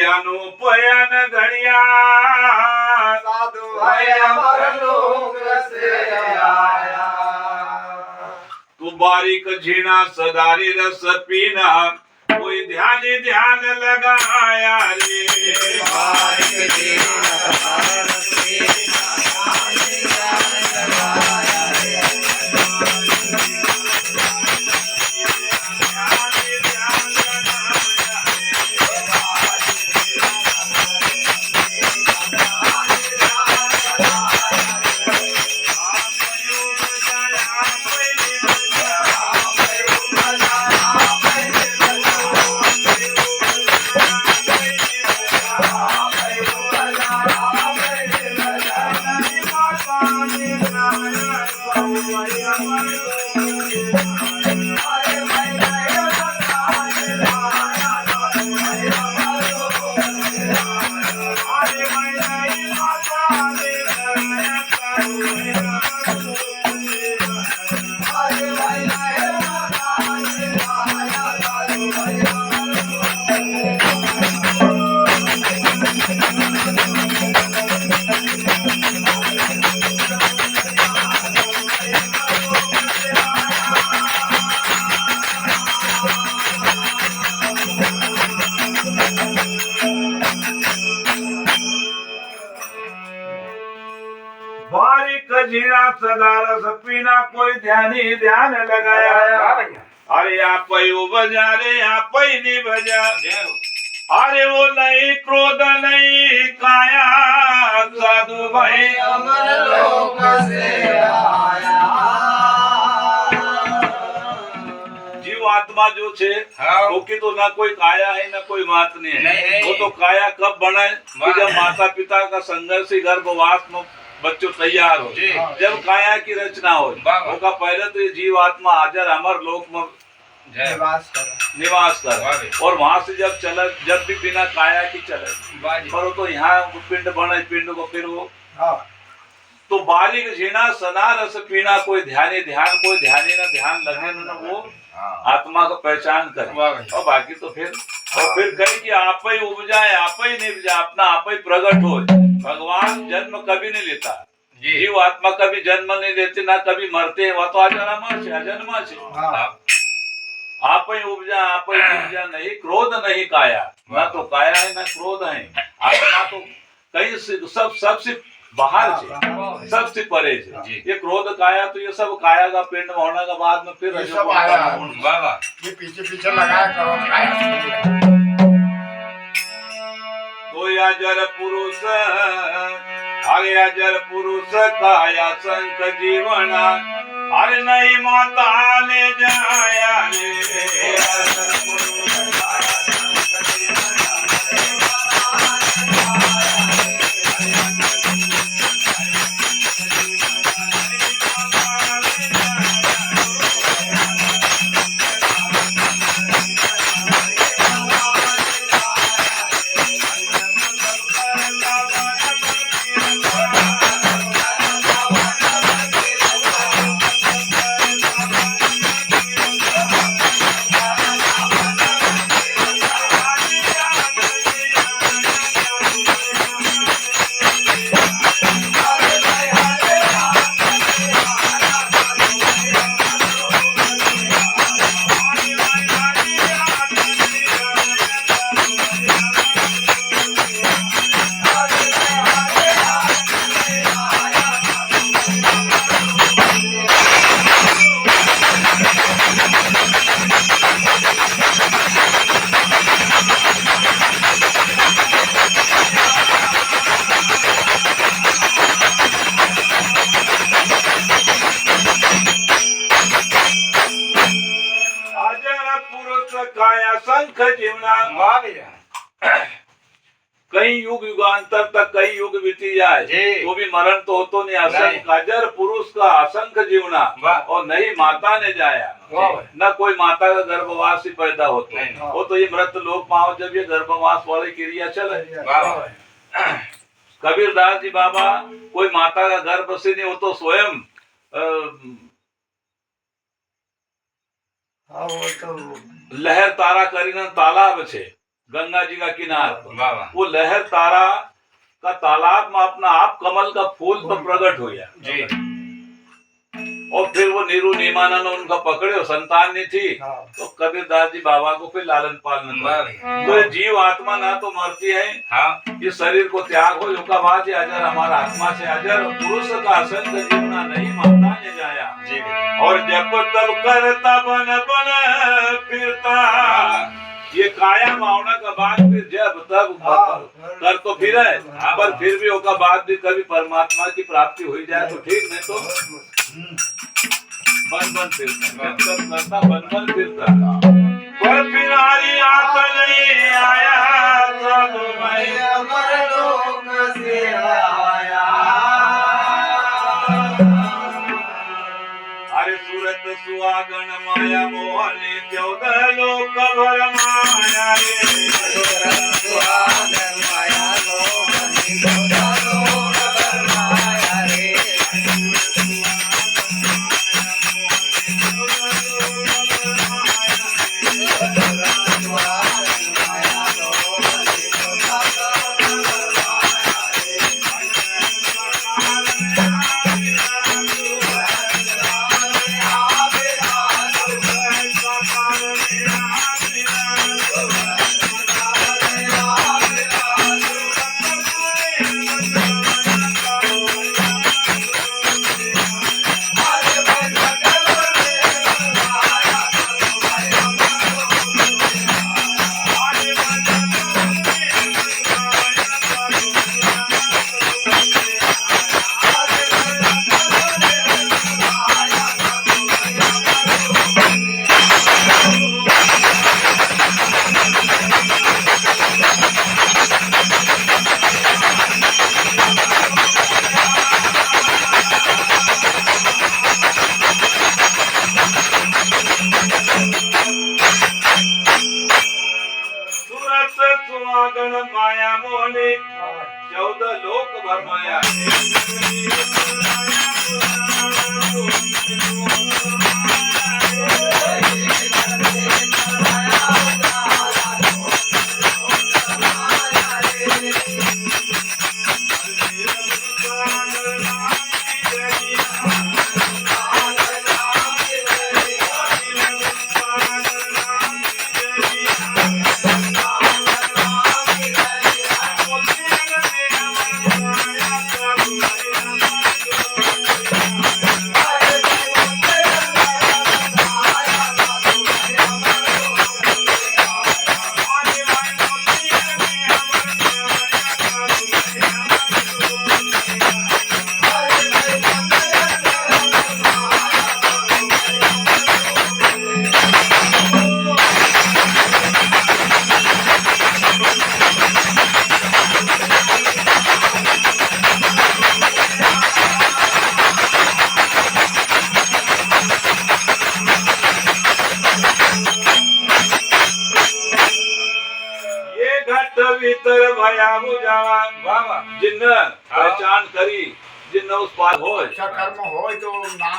અનુપયન ઘડિયા સાધુ ભાઈ અમર લોક સે આયા તું બારીક ઝીણા સદારી રસ પીના કોઈ ધ્યાન લગાયા રે બારીક ઝીણા સદારી રસ પીના ધ્યાન લગાયા રે बारीक जीरा सदारस पीना कोई ध्यान लगाया अरे आप बजा रे आप नहीं बजा अरे वो नहीं क्रोध नहीं काया साधु भाई अमर लोक से आया जीव आत्मा जो छे वो की तो ना कोई काया है ना कोई मात नहीं है वो तो काया कब बनाए जब माता पिता का संघर्ष गर्भवास में बच्चों तैयार हो जब काया की रचना हो उनका पहले तो ये जीव आत्मा हाजर अमर लोक में निवास कर और वहां से जब चला जब भी बिना काया की चले पर तो यहाँ पिंड बने पिंड को फिर वो तो बारीक झीना सना रस पीना कोई ध्यान न ध्यान लगे न वो आत्मा को पहचान करे और बाकी तो फिर कहे कि आप ही उपजाए आप ही नहीं उपजाए अपना आप ही प्रकट हो भगवान जन्म कभी नहीं लेता जीव आत्मा कभी जन्म नहीं लेते ना कभी मरते वह तो अजन्मा से आप ही उपजा नहीं क्रोध नहीं काया ना तो काया है ना क्रोध है आत्मा तो कहीं सबसे बाहर से सबसे परे से ये क्रोध काया तो ये सब काया का पिंड होने के बाद में फिर सब आया ये पीछे लगाया करो काया तो अजर पुरुष अरे अजर पुरुष काया संत जीवना अरे नहीं माता ले जाया रे अजर पुरुष काया संत जीवना असंख्य जीवना वाह भैया कई युग युगांतर तक कई युग बीती जाए जी। तो भी मरण तो होतो नहीं। असंख्य अजर पुरुष का असंख्य जीवना वाह। और नहीं माता ने जाया, वाह। न कोई माता का गर्भवास ही पैदा होता नहीं। वो तो ये मृत लोक पाओ जब ये गर्भवास वाली क्रिया चले। वाह कबीरदास जी बाबा कोई माता का गर्भ से नहीं, वो तो स्वयं लहर तारा करीना तालाब छे गंगा जी का किनार पर। वाह वो लहर तारा का तालाब में अपना आप कमल का फूल पर प्रकट हो गया जी। और फिर वो नीरू नीमाना ने उनका पकड़े और संतान नहीं थी तो कबीरदास जी बाबा को फिर लालन पालन किया। तो ये जीव आत्मा ना तो मरती है, हाँ ये शरीर को त्याग हो का बात अजर हमारा आत्मा से अजर पुरुष का असंख्य जीवना नहीं माता ने जाया जी। और जब तब करता बन बन फिरता ये काया मावना का बाद फिर जब तब कर तो फिर है, पर फिर भी उसका बाद भी कभी परमात्मा की प्राप्ति हो जाए तो ठीक, नहीं तो बन बन फिरता जब तब करता बन बन फिरता। पर फिर हरी आत नहीं आया सब मैं से आया। अरे सूरत सुहागन माया मोहनी 14 लोक भर माया रे। सुहागन माया मोहनी 14 लोक भर माया रे। सुहागन माया मोहनी 14 लोक भर माया। भीतर भया बुझावा वाह जिन पहचान करी जिन उस पार हो कर्म हो तो नाम